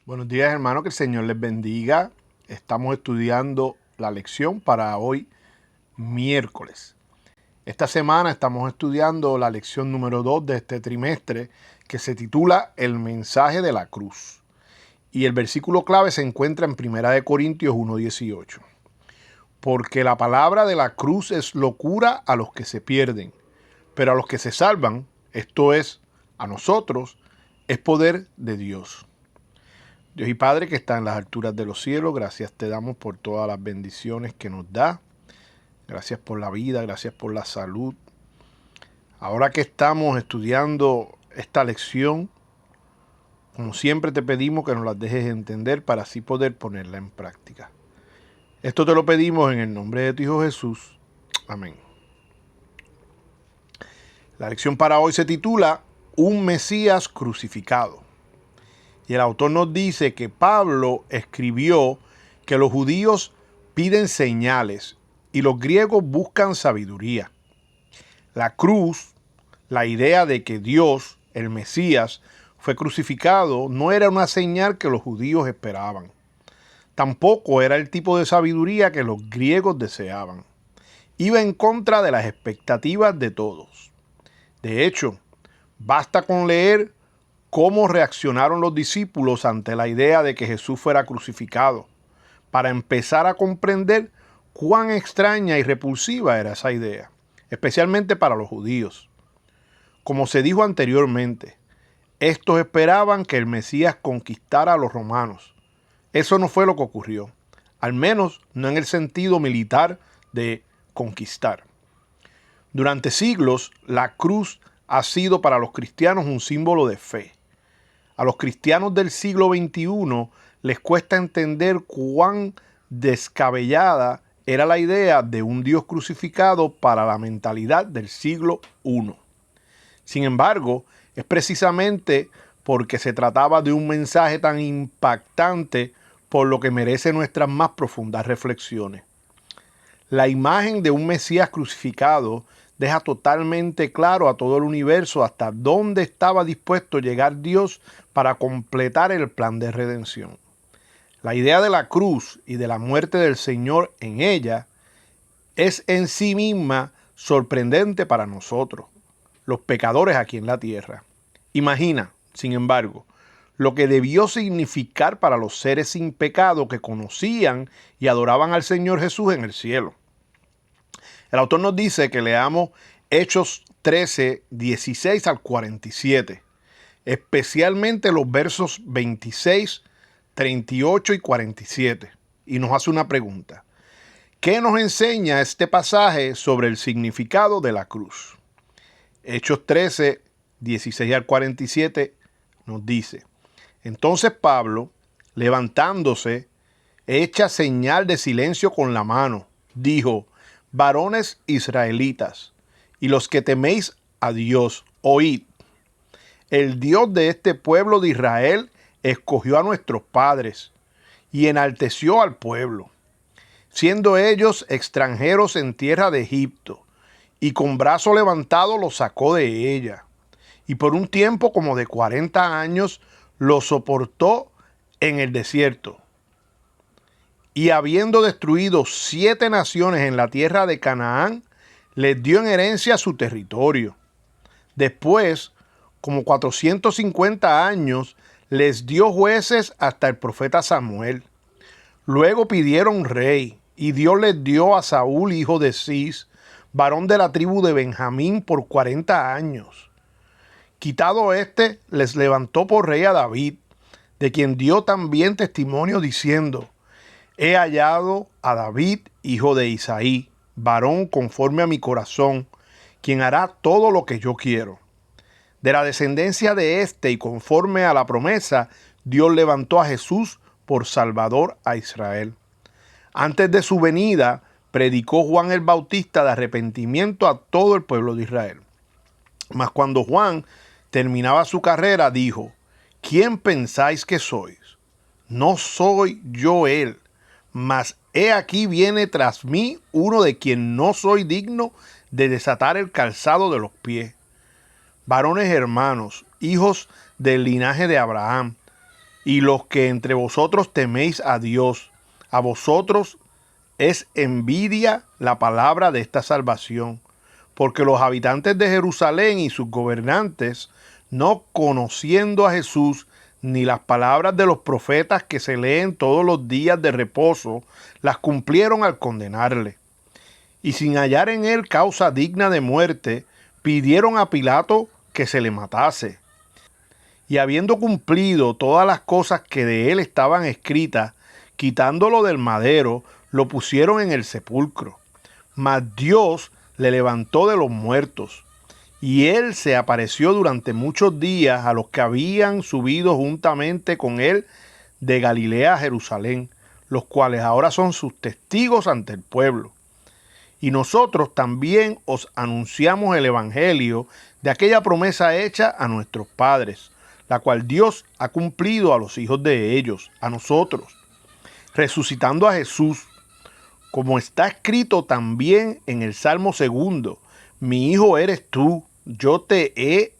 Buenos días, hermano, que el Señor les bendiga. Estamos estudiando la lección para hoy, miércoles. Esta semana estamos estudiando la lección número 2 de este trimestre, que se titula El mensaje de la cruz. Y el versículo clave se encuentra en 1 Corintios 1:18. Porque la palabra de la cruz es locura a los que se pierden, pero a los que se salvan, esto es, a nosotros, es poder de Dios. Dios y Padre que está en las alturas de los cielos, gracias te damos por todas las bendiciones que nos da. Gracias por la vida, gracias por la salud. Ahora que estamos estudiando esta lección, como siempre te pedimos que nos las dejes entender para así poder ponerla en práctica. Esto te lo pedimos en el nombre de tu Hijo Jesús. Amén. La lección para hoy se titula Un Mesías crucificado. Y el autor nos dice que Pablo escribió que los judíos piden señales y los griegos buscan sabiduría. La cruz, la idea de que Dios, el Mesías, fue crucificado, no era una señal que los judíos esperaban. Tampoco era el tipo de sabiduría que los griegos deseaban. Iba en contra de las expectativas de todos. De hecho, basta con leer cómo reaccionaron los discípulos ante la idea de que Jesús fuera crucificado, para empezar a comprender cuán extraña y repulsiva era esa idea, especialmente para los judíos. Como se dijo anteriormente, estos esperaban que el Mesías conquistara a los romanos. Eso no fue lo que ocurrió, al menos no en el sentido militar de conquistar. Durante siglos, la cruz ha sido para los cristianos un símbolo de fe. A los cristianos del siglo XXI les cuesta entender cuán descabellada era la idea de un Dios crucificado para la mentalidad del siglo I. Sin embargo, es precisamente porque se trataba de un mensaje tan impactante por lo que merece nuestras más profundas reflexiones. La imagen de un Mesías crucificado deja totalmente claro a todo el universo hasta dónde estaba dispuesto a llegar Dios para completar el plan de redención. La idea de la cruz y de la muerte del Señor en ella es en sí misma sorprendente para nosotros, los pecadores aquí en la tierra. Imagina, sin embargo, lo que debió significar para los seres sin pecado que conocían y adoraban al Señor Jesús en el cielo. El autor nos dice que leamos Hechos 13, 16 al 47, especialmente los versos 26, 38 y 47, y nos hace una pregunta. ¿Qué nos enseña este pasaje sobre el significado de la cruz? Hechos 13, 16 al 47 nos dice, entonces Pablo, levantándose, hecha señal de silencio con la mano, dijo, varones israelitas, y los que teméis a Dios, oíd. El Dios de este pueblo de Israel escogió a nuestros padres y enalteció al pueblo, siendo ellos extranjeros en tierra de Egipto, y con brazo levantado los sacó de ella, y por un tiempo como de 40 años los soportó en el desierto. Y habiendo destruido 7 naciones en la tierra de Canaán, les dio en herencia su territorio. Después, como 450 años, les dio jueces hasta el profeta Samuel. Luego pidieron rey, y Dios les dio a Saúl, hijo de Cis, varón de la tribu de Benjamín, por 40 años. Quitado este, les levantó por rey a David, de quien dio también testimonio diciendo, he hallado a David, hijo de Isaí, varón conforme a mi corazón, quien hará todo lo que yo quiero. De la descendencia de este y conforme a la promesa, Dios levantó a Jesús por Salvador a Israel. Antes de su venida, predicó Juan el Bautista de arrepentimiento a todo el pueblo de Israel. Mas cuando Juan terminaba su carrera, dijo, ¿quién pensáis que sois? No soy yo él, mas he aquí viene tras mí uno de quien no soy digno de desatar el calzado de los pies. Varones hermanos, hijos del linaje de Abraham, y los que entre vosotros teméis a Dios, a vosotros es envidia la palabra de esta salvación, porque los habitantes de Jerusalén y sus gobernantes, no conociendo a Jesús, ni las palabras de los profetas que se leen todos los días de reposo, las cumplieron al condenarle. Y sin hallar en él causa digna de muerte, pidieron a Pilato que se le matase. Y habiendo cumplido todas las cosas que de él estaban escritas, quitándolo del madero, lo pusieron en el sepulcro. Mas Dios le levantó de los muertos, y él se apareció durante muchos días a los que habían subido juntamente con él de Galilea a Jerusalén, los cuales ahora son sus testigos ante el pueblo. Y nosotros también os anunciamos el evangelio de aquella promesa hecha a nuestros padres, la cual Dios ha cumplido a los hijos de ellos, a nosotros, resucitando a Jesús, como está escrito también en el Salmo 2, mi hijo eres tú, yo te he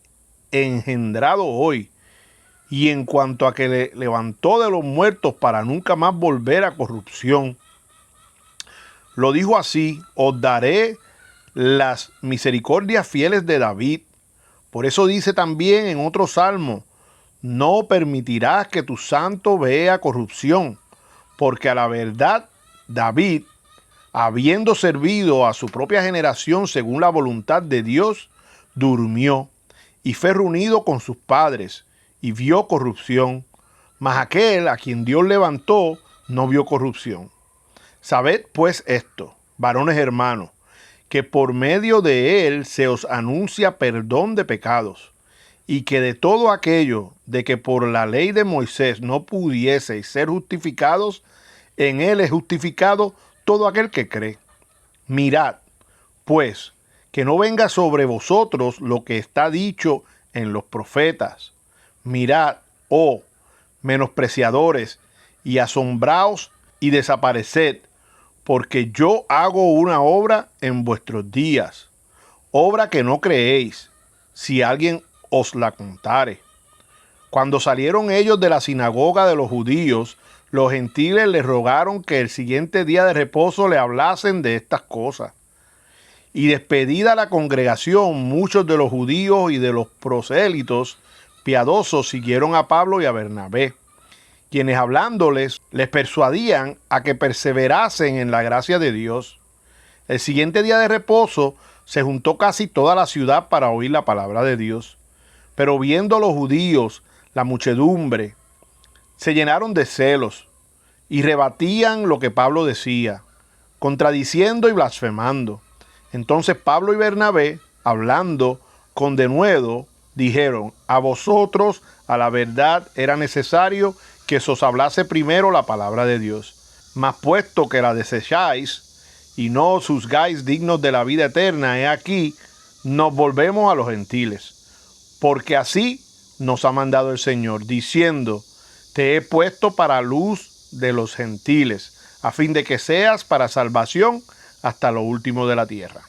engendrado hoy. Y en cuanto a que le levantó de los muertos para nunca más volver a corrupción, lo dijo así: os daré las misericordias fieles de David. Por eso dice también en otro salmo: no permitirás que tu santo vea corrupción, porque a la verdad David, habiendo servido a su propia generación según la voluntad de Dios, durmió y fue reunido con sus padres y vio corrupción. Mas aquel a quien Dios levantó no vio corrupción. Sabed pues esto, varones hermanos, que por medio de él se os anuncia perdón de pecados, y que de todo aquello de que por la ley de Moisés no pudieseis ser justificados, en él es justificado todo aquel que cree. Mirad, pues, que no venga sobre vosotros lo que está dicho en los profetas. Mirad, oh menospreciadores, y asombraos y desapareced, porque yo hago una obra en vuestros días, obra que no creéis, si alguien os la contare. Cuando salieron ellos de la sinagoga de los judíos, los gentiles les rogaron que el siguiente día de reposo le hablasen de estas cosas. Y despedida la congregación, muchos de los judíos y de los prosélitos piadosos siguieron a Pablo y a Bernabé, quienes hablándoles les persuadían a que perseverasen en la gracia de Dios. El siguiente día de reposo se juntó casi toda la ciudad para oír la palabra de Dios. Pero viendo los judíos la muchedumbre, se llenaron de celos y rebatían lo que Pablo decía, contradiciendo y blasfemando. Entonces Pablo y Bernabé, hablando con denuedo, dijeron: a vosotros a la verdad era necesario que se os hablase primero la palabra de Dios. Mas puesto que la desecháis y no os juzgáis dignos de la vida eterna, he aquí, nos volvemos a los gentiles. Porque así nos ha mandado el Señor, diciendo: te he puesto para luz de los gentiles, a fin de que seas para salvación hasta lo último de la tierra.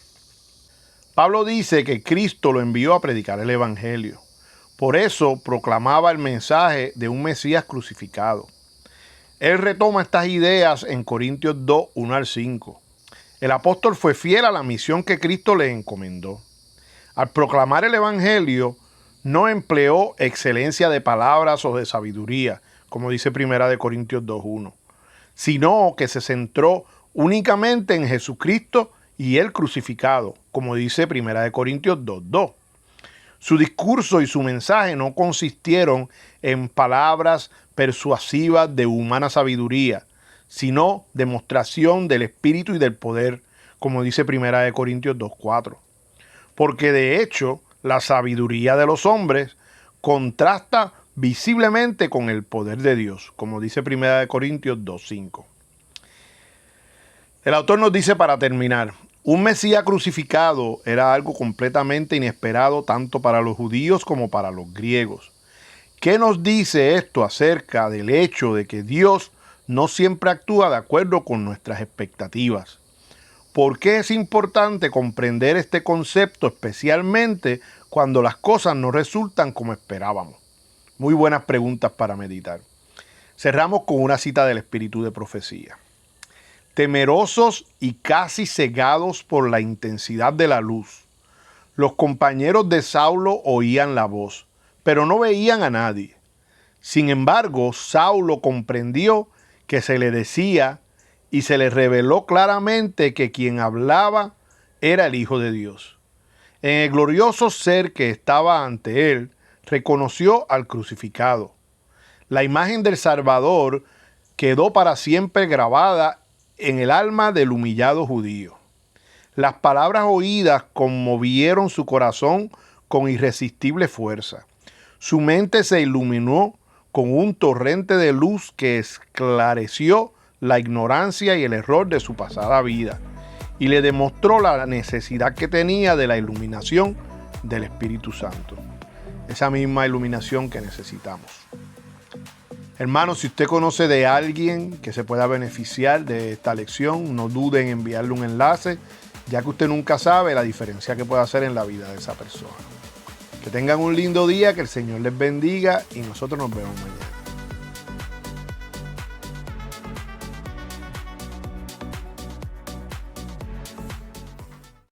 Pablo dice que Cristo lo envió a predicar el evangelio. Por eso proclamaba el mensaje de un Mesías crucificado. Él retoma estas ideas en Corintios 2, 1 al 5. El apóstol fue fiel a la misión que Cristo le encomendó. Al proclamar el evangelio, no empleó excelencia de palabras o de sabiduría, como dice 1 Corintios 2, 1, sino que se centró únicamente en Jesucristo y el crucificado, como dice 1 Corintios 2, 2. Su discurso y su mensaje no consistieron en palabras persuasivas de humana sabiduría, sino demostración del Espíritu y del poder, como dice 1 Corintios 2, 4. Porque de hecho, la sabiduría de los hombres contrasta visiblemente con el poder de Dios, como dice 1 Corintios 2, 5. El autor nos dice, para terminar, un Mesías crucificado era algo completamente inesperado tanto para los judíos como para los griegos. ¿Qué nos dice esto acerca del hecho de que Dios no siempre actúa de acuerdo con nuestras expectativas? ¿Por qué es importante comprender este concepto, especialmente cuando las cosas no resultan como esperábamos? Muy buenas preguntas para meditar. Cerramos con una cita del Espíritu de Profecía. Temerosos y casi cegados por la intensidad de la luz, los compañeros de Saulo oían la voz, pero no veían a nadie. Sin embargo, Saulo comprendió que se le decía y se le reveló claramente que quien hablaba era el Hijo de Dios. En el glorioso ser que estaba ante él, reconoció al crucificado. La imagen del Salvador quedó para siempre grabada en el alma del humillado judío. Las palabras oídas conmovieron su corazón con irresistible fuerza. Su mente se iluminó con un torrente de luz que esclareció la ignorancia y el error de su pasada vida y le demostró la necesidad que tenía de la iluminación del Espíritu Santo. Esa misma iluminación que necesitamos. Hermano, si usted conoce de alguien que se pueda beneficiar de esta lección, no dude en enviarle un enlace, ya que usted nunca sabe la diferencia que puede hacer en la vida de esa persona. Que tengan un lindo día, que el Señor les bendiga y nosotros nos vemos mañana.